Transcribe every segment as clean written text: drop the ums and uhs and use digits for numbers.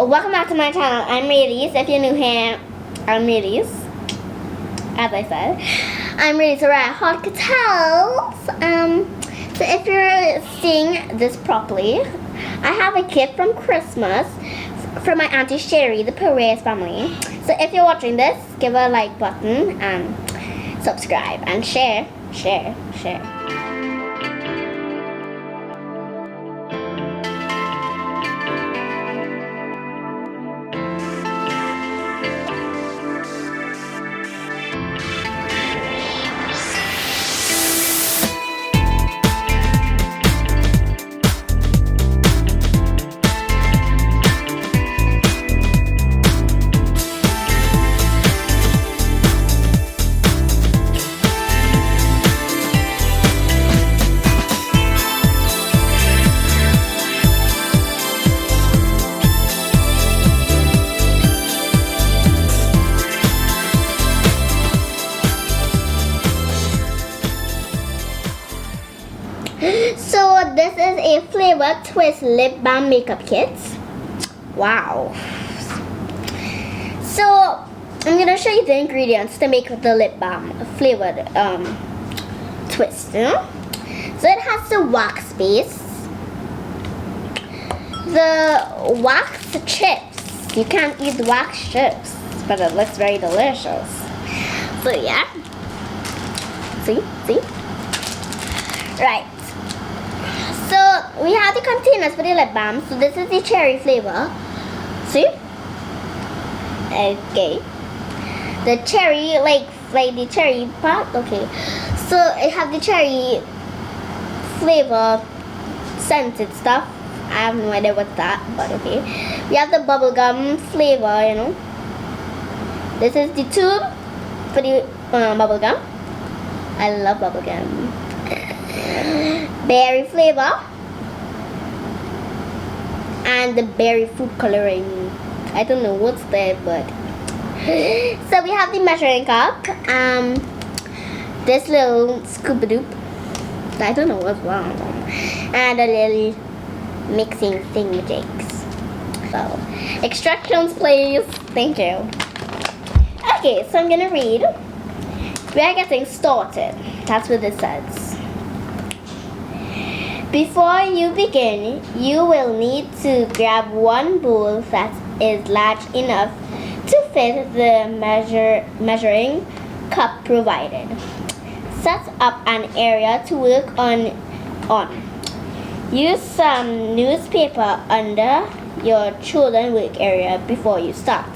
Welcome back to my channel. I'm Release. If you're new here, I'm Release. As I said, I'm Release around Hot Hotels. So if you're seeing this properly, I have a gift from Christmas from my Auntie Sherry, the Perez family. So if you're watching this, give a like button and subscribe and share. So this is a Flavor Twist Lip Balm Makeup Kit. Wow. So I'm gonna show you the ingredients to make the lip balm flavored twist. You know? So it has the wax base, the wax chips. You can't eat the wax chips, but it looks very delicious. So yeah. See? Right. So we have the containers for the lip balm. So this is the cherry flavor. See? Okay. The cherry, like the cherry part. Okay. So it have the cherry flavor scented stuff. I have no idea what's that, but okay. We have the bubblegum flavor, you know. This is the tube for the bubblegum. I love bubblegum. Berry flavor and the berry food coloring. I don't know what's there, but so we have the measuring cup, this little scoop doop, I don't know what's wrong, and a little mixing thingamajigs. So instructions please. Thank you. Okay, so I'm gonna read. We are getting started. That's what it says. Before you begin, you will need to grab one bowl that is large enough to fit the measuring cup provided. Set up an area to work on. Use some newspaper under your children's work area before you start.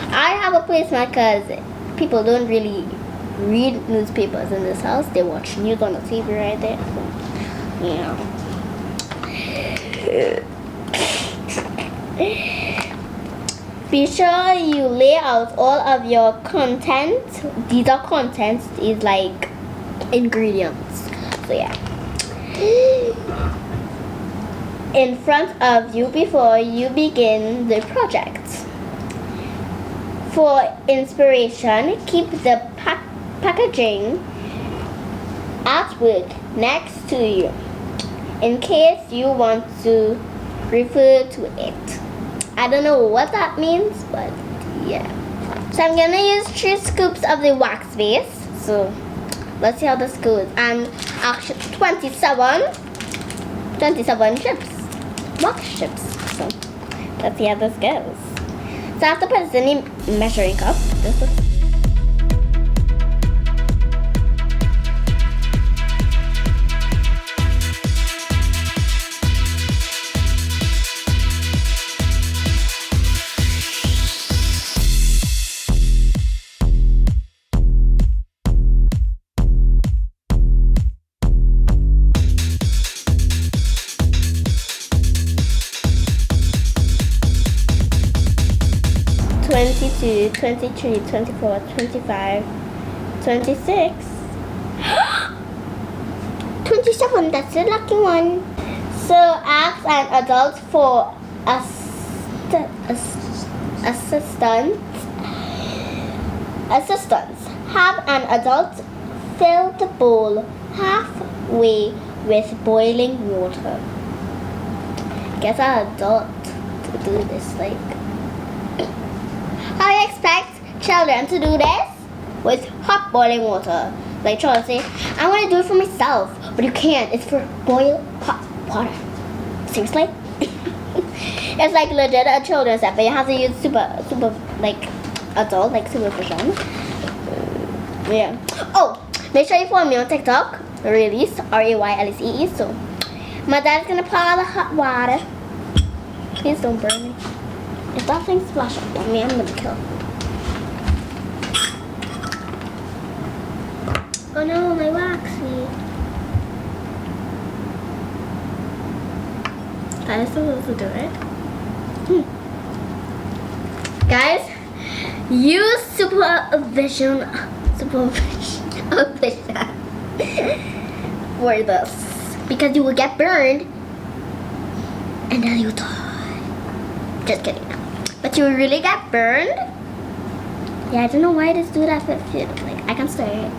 I have a placement because people don't really read newspapers in this house. They watch news on the TV right there. So, yeah. Be sure you lay out all of your content. These are contents, is like ingredients. So yeah. In front of you before you begin the project. For inspiration, keep the packaging artwork next to you in case you want to refer to it. I don't know what that means, but yeah. So I'm gonna use 3 scoops of the wax base. So let's see how this goes. And actually 27 chips, wax chips. So let's see how this goes. So I have to put this in the measuring cup. This is 22, 23, 24, 25, 26, 27, that's the lucky one. So ask an adult for assistance. Have an adult fill the bowl halfway with boiling water. Get an adult to do this, like. I expect children to do this with hot boiling water. Like Charles say, I want to do it for myself, but you can't. It's for boil hot water. Seriously? It's like legit a children's app, but you have to use super like adult, like supervision. Yeah. Oh, make sure you follow me on TikTok. Release RAYLSE. So my dad's gonna pour out the hot water. Please don't burn me. If that thing splash up on me, I'm gonna kill. Oh no, my waxy. I was supposed to do it. Guys, use supervision for this, because you will get burned and then you die. Just kidding. But you will really get burned. Yeah, I don't know why I just do that, but like I can start it.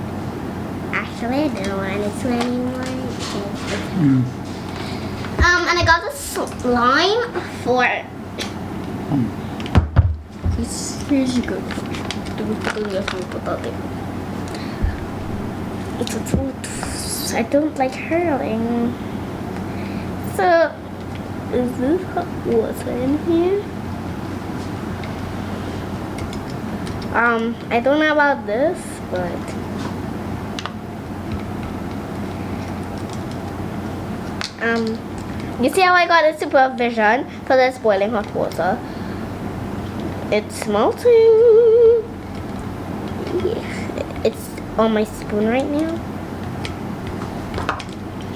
Actually, I don't want it to anymore. And I got the slime for. Here's your good. I don't like hurling. So, is this hot water in here? I don't know about this, but. You see how I got a supervision for this boiling hot water? It's melting. Yeah. It's on my spoon right now.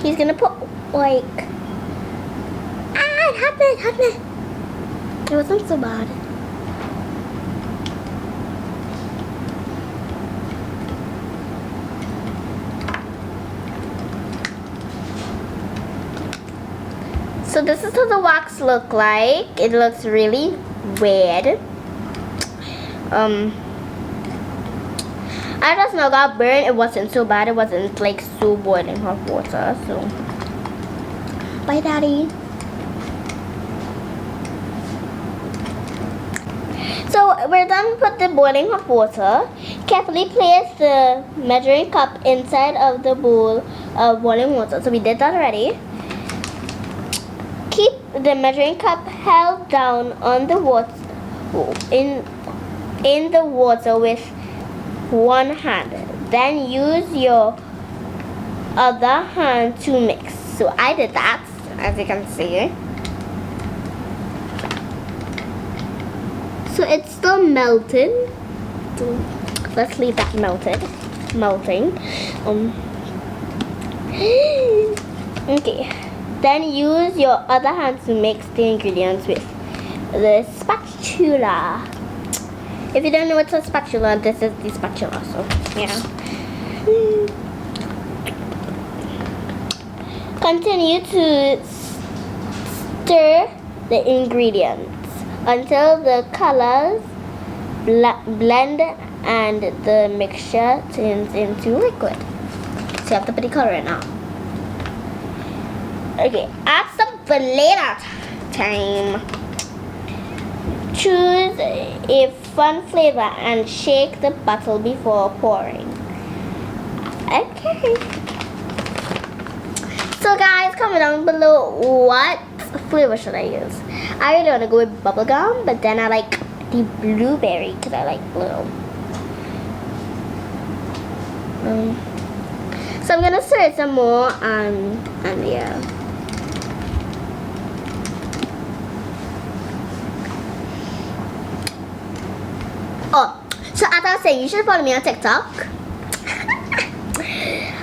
He's gonna put like it happened. It wasn't so bad. So this is how the wax look like. It looks really red. I just now got burned. It wasn't so bad. It wasn't like so boiling hot water. So bye, Daddy. So we're done with the boiling hot water. Carefully place the measuring cup inside of the bowl of boiling water. So we did that already. Keep the measuring cup held down on the water in the water with one hand. Then use your other hand to mix. So I did that, as you can see. So it's still melted. So let's leave that melting. Okay. Then use your other hand to mix the ingredients with the spatula. If you don't know what's a spatula, this is the spatula. So yeah. Continue to stir the ingredients until the colors blend and the mixture turns into liquid. So you have to put the color in now. Okay, add some vanilla time. Choose a fun flavor and shake the bottle before pouring. Okay. So guys, comment down below what flavor should I use. I really want to go with bubblegum, but then I like the blueberry because I like blue. So I'm gonna stir it some more and yeah. Oh, so as I was saying, you should follow me on TikTok.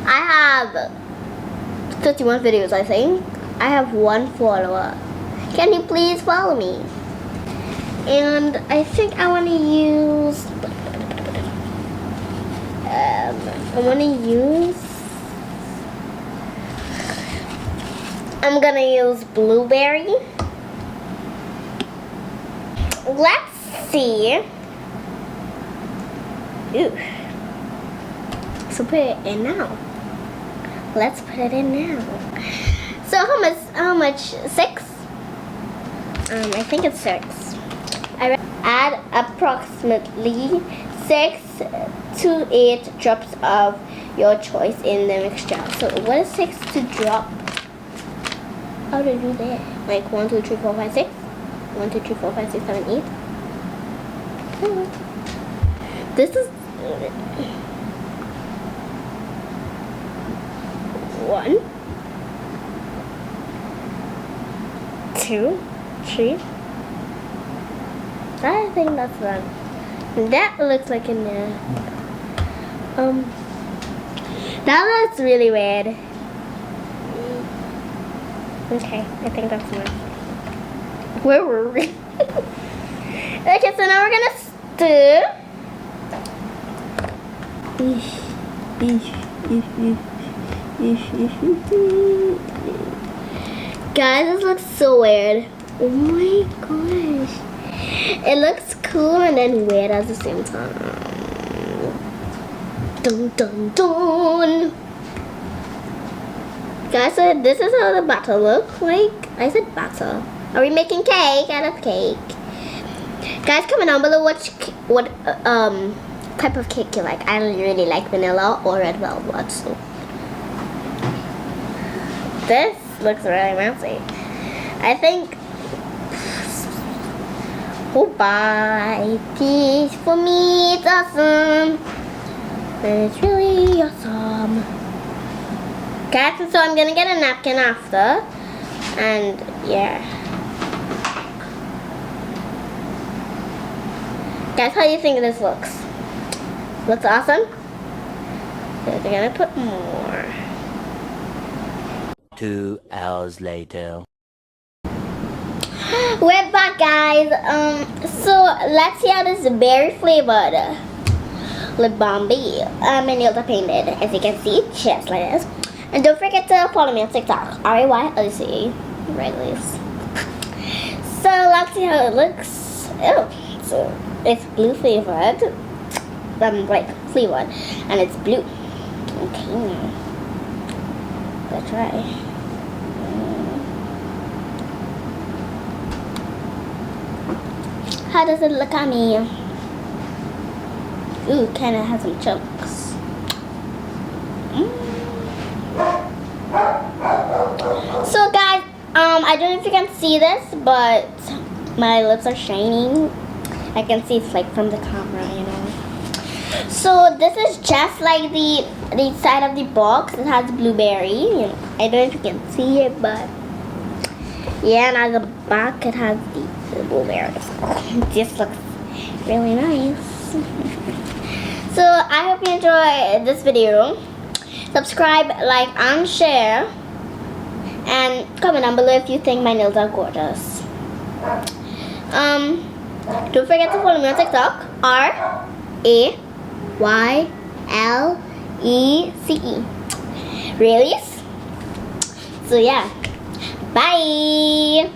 I have 31 videos, I think. I have 1 follower. Can you please follow me? And I think I want to use. I'm gonna use blueberry. Let's see. Ooh. So put it in now. Let's put it in now. So how much? 6? I think it's 6. Add approximately 6 to 8 drops of your choice in the mixture. So what is 6 to drop? How do you do that? Like 1, 2, 3, 4, 5, 6? 1, 2, 3, 4, 5, 6, 7, 8? This is 1, 2, 3. I think that's one. That looks like in there. That looks really weird. Okay, I think that's one. Where were we? Okay, so now we're gonna stir. Guys, this looks so weird. Oh my gosh. It looks cool and then weird at the same time. Dun dun dun. Guys, so this is how the batter looks like. I said batter. Are we making cake out of cake? Guys, comment down below what type of cake you like. I really like vanilla or red velvet. So this looks really fancy. I think. Oh, bye. This for me, it's awesome. It's really awesome. Guys, so I'm gonna get a napkin after. And yeah. Guys, how do you think this looks? Looks awesome? So we're gonna put more. 2 hours later. We're back, guys. So let's see how this berry flavored lip balm be. My nails are painted, as you can see, just like this. And don't forget to follow me on TikTok, RAYLC, Wrigley's. So let's see how it looks. Oh, so it's blue flavored, like flavored, and it's blue. Okay, let's try. How does it look on me? Ooh, kind of has some chunks. So guys, I don't know if you can see this, but my lips are shining. I can see it's like from the camera, you know. So this is just like the side of the box. It has blueberry. You know, I don't know if you can see it, but yeah, and at the back it has the blueberry. This looks really nice. So I hope you enjoy this video. Subscribe, like, and share. And comment down below if you think my nails are gorgeous. Don't forget to follow me on TikTok. RAYLECE. Really? So yeah. Bye.